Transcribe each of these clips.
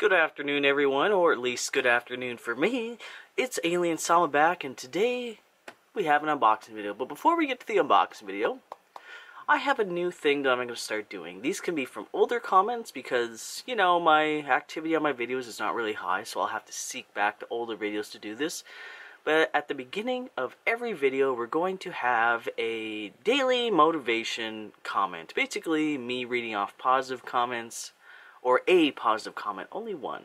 Good afternoon, everyone, or at least good afternoon for me. It's Alien Sama back, and today we have an unboxing video. But before we get to the unboxing video, I have a new thing that I'm going to start doing. These can be from older comments because, you know, my activity on my videos is not really high, so I'll have to seek back to older videos to do this. But at the beginning of every video, we're going to have a daily motivation comment. Basically, me reading off positive comments, or a positive comment, only one.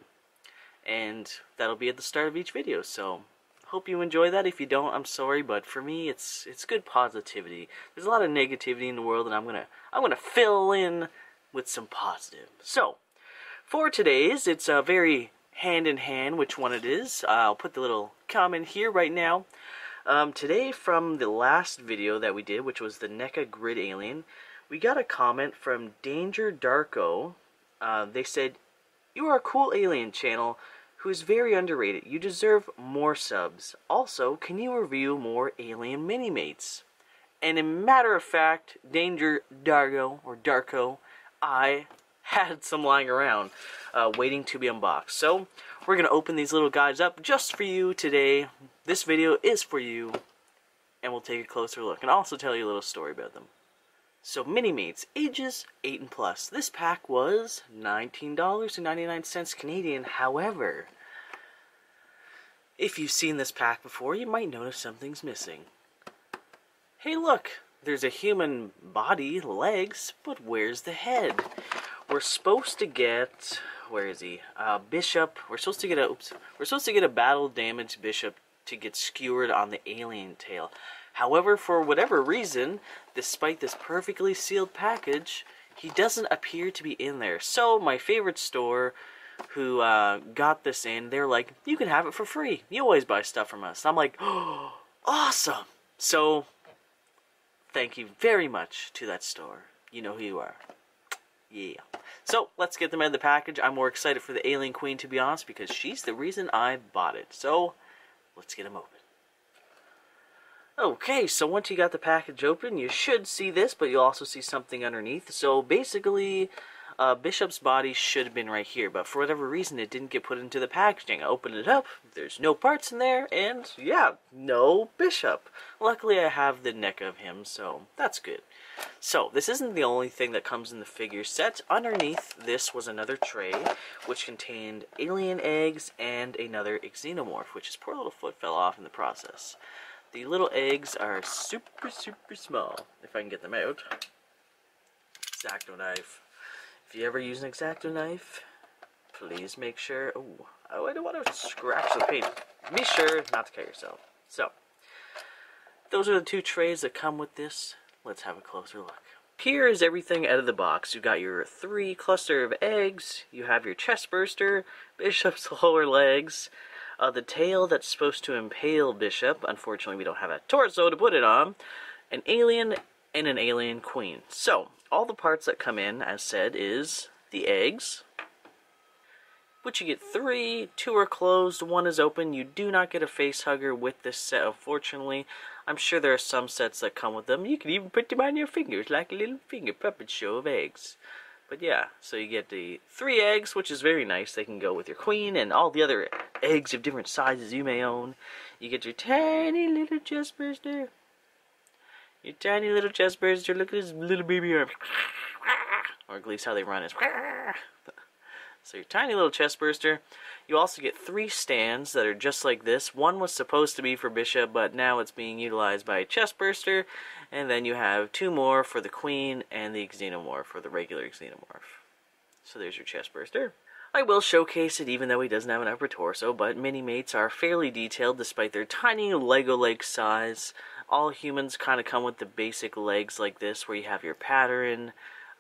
And that'll be at the start of each video, so hope you enjoy that. If you don't, I'm sorry, but for me, it's good positivity. There's a lot of negativity in the world, and I'm gonna fill in with some positive. So, for today's, it's very hand in hand which one it is. I'll put the little comment here right now. Today, from the last video that we did, which was the NECA Grid Alien, we got a comment from Danger Darko. They said, "You are a cool alien channel who is very underrated. You deserve more subs. Also, can you review more alien mini-mates?" And in matter of fact, Danger Darko, or Darko, I had some lying around, waiting to be unboxed. So, we're going to open these little guys up just for you today. This video is for you, and we'll take a closer look, and also tell you a little story about them. So, Minimates, ages 8 and plus. This pack was $19.99 Canadian. However, if you've seen this pack before, you might notice something's missing. Hey, look! There's a human body, legs, but where's the head? We're supposed to get... where is he? Bishop. We're supposed to get a battle-damaged Bishop to get skewered on the alien tail. However, for whatever reason, despite this perfectly sealed package, he doesn't appear to be in there. So, my favorite store who got this in, they're like, "You can have it for free. You always buy stuff from us." And I'm like, "Oh, awesome!" So, thank you very much to that store. You know who you are. Yeah. So, let's get them out of the package. I'm more excited for the Alien Queen, to be honest, because she's the reason I bought it. So, let's get them open. Okay, so once you got the package open, you should see this, but you'll also see something underneath. So basically, Bishop's body should have been right here, but for whatever reason, it didn't get put into the packaging. I opened it up, there's no parts in there, and yeah, no Bishop. Luckily, I have the neck of him, so that's good. So, this isn't the only thing that comes in the figure set. Underneath this was another tray, which contained alien eggs and another xenomorph, which his poor little foot fell off in the process. The little eggs are super small, if I can get them out. X-Acto knife. If you ever use an X-Acto knife, please make sure... Oh, I don't want to scratch the paint. Be sure not to cut yourself. So, those are the two trays that come with this. Let's have a closer look. Here is everything out of the box. You got your 3 cluster of eggs. You have your chest burster, Bishop's lower legs, the tail that's supposed to impale Bishop. Unfortunately, we don't have a torso to put it on. An alien and an alien queen. So, all the parts that come in, as said, is the eggs, which you get 3. 2 are closed, 1 is open. You do not get a face hugger with this set, unfortunately. I'm sure there are some sets that come with them. You can even put them on your fingers like a little finger puppet show of eggs. But yeah, so you get the 3 eggs, which is very nice. They can go with your queen and all the other eggs of different sizes you may own. You get your tiny little chest burster. Your tiny little chest burster. Look at his little baby arm. Or at least how they run is. So your tiny little chest burster. You also get 3 stands that are just like this. One was supposed to be for Bishop, but now it's being utilized by a chest burster. And then you have 2 more for the queen and the xenomorph, or the regular xenomorph. So there's your chest burster. I will showcase it even though he doesn't have an upper torso, but Minimates are fairly detailed despite their tiny Lego leg size. All humans kind of come with the basic legs like this, where you have your pattern,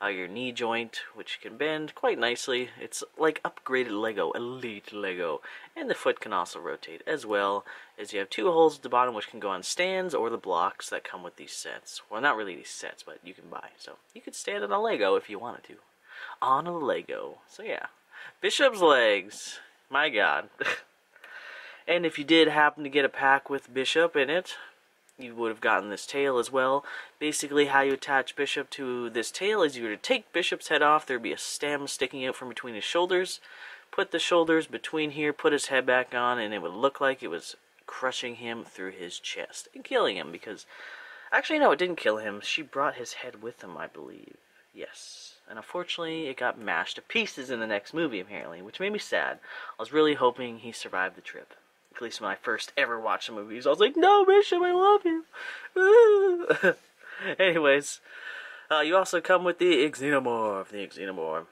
your knee joint, which can bend quite nicely. It's like upgraded Lego, elite Lego. And the foot can also rotate, as well as you have 2 holes at the bottom, which can go on stands or the blocks that come with these sets. Well, not really these sets, but you can buy. So you could stand on a Lego if you wanted to. On a Lego. So yeah. Bishop's legs. My god. And if you did happen to get a pack with Bishop in it, you would have gotten this tail as well. Basically, how you attach Bishop to this tail is you were to take Bishop's head off. There would be a stem sticking out from between his shoulders. put the shoulders between here, put his head back on, and it would look like it was crushing him through his chest and killing him, because actually no, it didn't kill him. She brought his head with him, I believe. Yes. And unfortunately it got mashed to pieces in the next movie, apparently, which made me sad. I was really hoping he survived the trip. At least when I first ever watched the movies, I was like, no, Bishop, I love you. Anyways, you also come with the Xenomorph.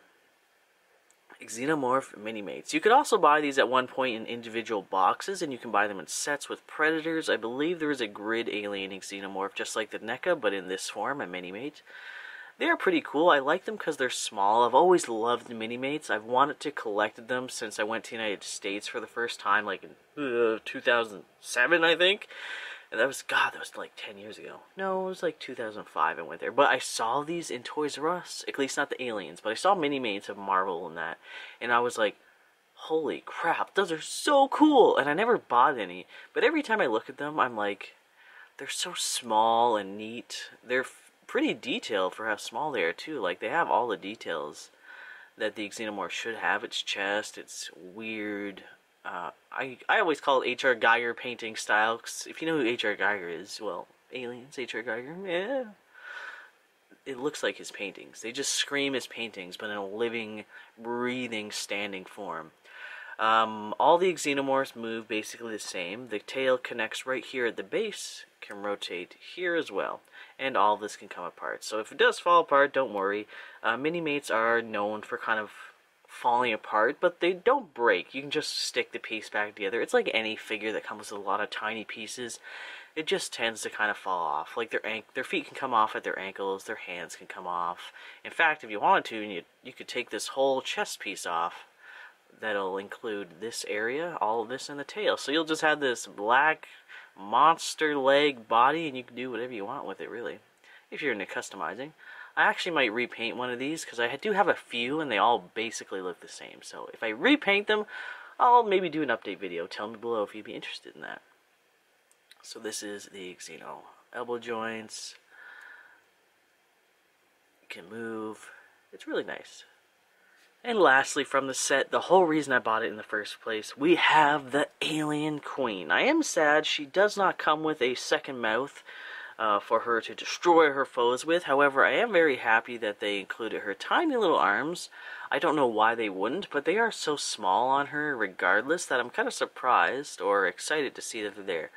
Xenomorph Minimates. You could also buy these at one point in individual boxes, and you can buy them in sets with Predators. I believe there is a grid alien Xenomorph, just like the NECA, but in this form, a Minimate. They are pretty cool. I like them because they're small. I've always loved the Minimates. I've wanted to collect them since I went to the United States for the first time, like in 2007, I think. And that was like 10 years ago. No, it was like 2005 I went there. But I saw these in Toys R Us. At least not the aliens, but I saw Minimates of Marvel and that. And I was like, holy crap, those are so cool. And I never bought any. But every time I look at them, I'm like, they're so small and neat. They're pretty detailed for how small they are too. Like, they have all the details that the Xenomorph should have. Its chest, its weird, I always call it H.R. Geiger painting style, 'cause if you know who H.R. Geiger is, well, aliens, H.R. Geiger, yeah. It looks like his paintings. They just scream his paintings, but in a living, breathing, standing form. All the Xenomorphs move basically the same. The tail connects right here at the base, can rotate here as well, and all of this can come apart. So if it does fall apart, don't worry. Minimates are known for kind of falling apart, but they don't break. You can just stick the piece back together. It's like any figure that comes with a lot of tiny pieces. It just tends to kind of fall off. Like their feet can come off at their ankles, their hands can come off. In fact, if you wanted to, you could take this whole chest piece off. That'll include this area, all of this, and the tail. So you'll just have this black monster leg body, and you can do whatever you want with it, really, if you're into customizing. I actually might repaint one of these, because I do have a few, and they all basically look the same. So if I repaint them, I'll maybe do an update video. Tell me below if you'd be interested in that. So this is the Xeno. Elbow joints. It can move. It's really nice. And lastly, from the set, the whole reason I bought it in the first place, we have the Alien Queen. I am sad she does not come with a second mouth for her to destroy her foes with. However, I am very happy that they included her tiny little arms. I don't know why they wouldn't, but they are so small on her regardless that I'm kind of surprised or excited to see that they're there.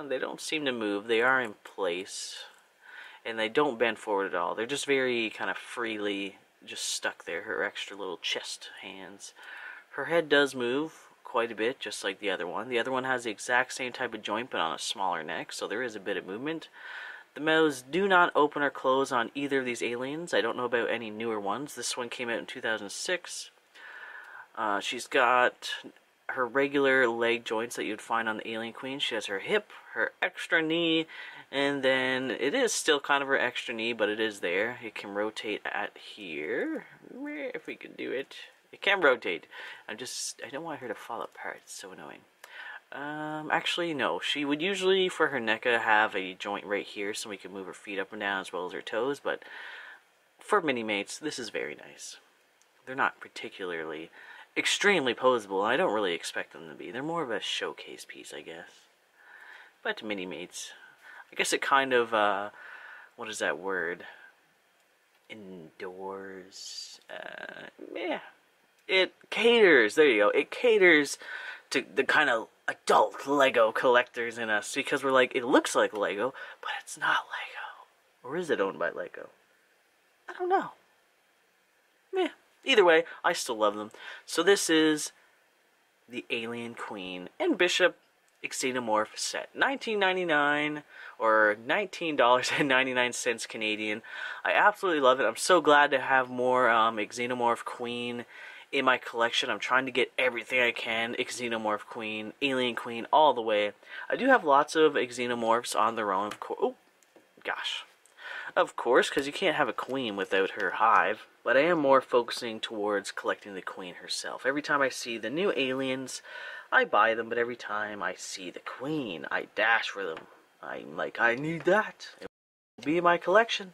They don't seem to move. They are in place, and they don't bend forward at all. They're just very kind of freely just stuck there, her extra little chest hands. Her head does move quite a bit, just like the other one. The other one has the exact same type of joint, but on a smaller neck, so there is a bit of movement. The mouths do not open or close on either of these aliens. I don't know about any newer ones. This one came out in 2006. She's got her regular leg joints that you'd find on the Alien Queen. She has her hip, her extra knee, and then it is still kind of her extra knee, but it is there. It can rotate at here. If we can do it. It can rotate. I don't want her to fall apart. It's so annoying. Actually, no. She would usually, for her NECA, have a joint right here so we can move her feet up and down as well as her toes, but for Minimates, this is very nice. They're not particularly extremely posable, and I don't really expect them to be. They're more of a showcase piece, I guess. But Minimates, I guess it kind of, what is that word? Indoors, yeah. It caters, there you go, it caters to the kind of adult Lego collectors in us, because we're like, it looks like Lego, but it's not Lego. Or is it owned by Lego? I don't know. Yeah. Either way, I still love them. So this is the Alien Queen and Bishop Xenomorph set. $19.99 or $19.99 Canadian. I absolutely love it. I'm so glad to have more Xenomorph Queen in my collection. I'm trying to get everything I can. Xenomorph Queen, Alien Queen, all the way. I do have lots of Xenomorphs on their own, of course. Oh, gosh. Of course, because you can't have a queen without her hive. But I am more focusing towards collecting the queen herself. Every time I see the new aliens, I buy them. But every time I see the queen, I dash for them. I'm like, I need that. It will be in my collection.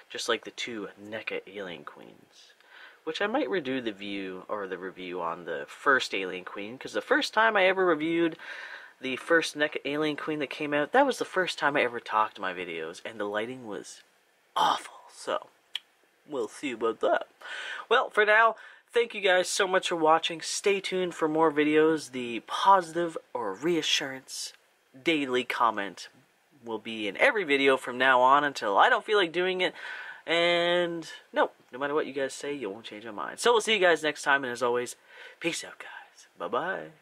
Just like the two NECA alien queens. Which I might redo the review on the first Alien Queen, because the first time I ever reviewed the first Alien Queen that came out, that was the first time I ever talked in my videos, and the lighting was awful. So, we'll see about that. Well, for now, thank you guys so much for watching. Stay tuned for more videos. The positive or reassurance daily comment will be in every video from now on until I don't feel like doing it. And no matter what you guys say, you won't change my mind. So we'll see you guys next time, and as always, peace out, guys. Bye-bye.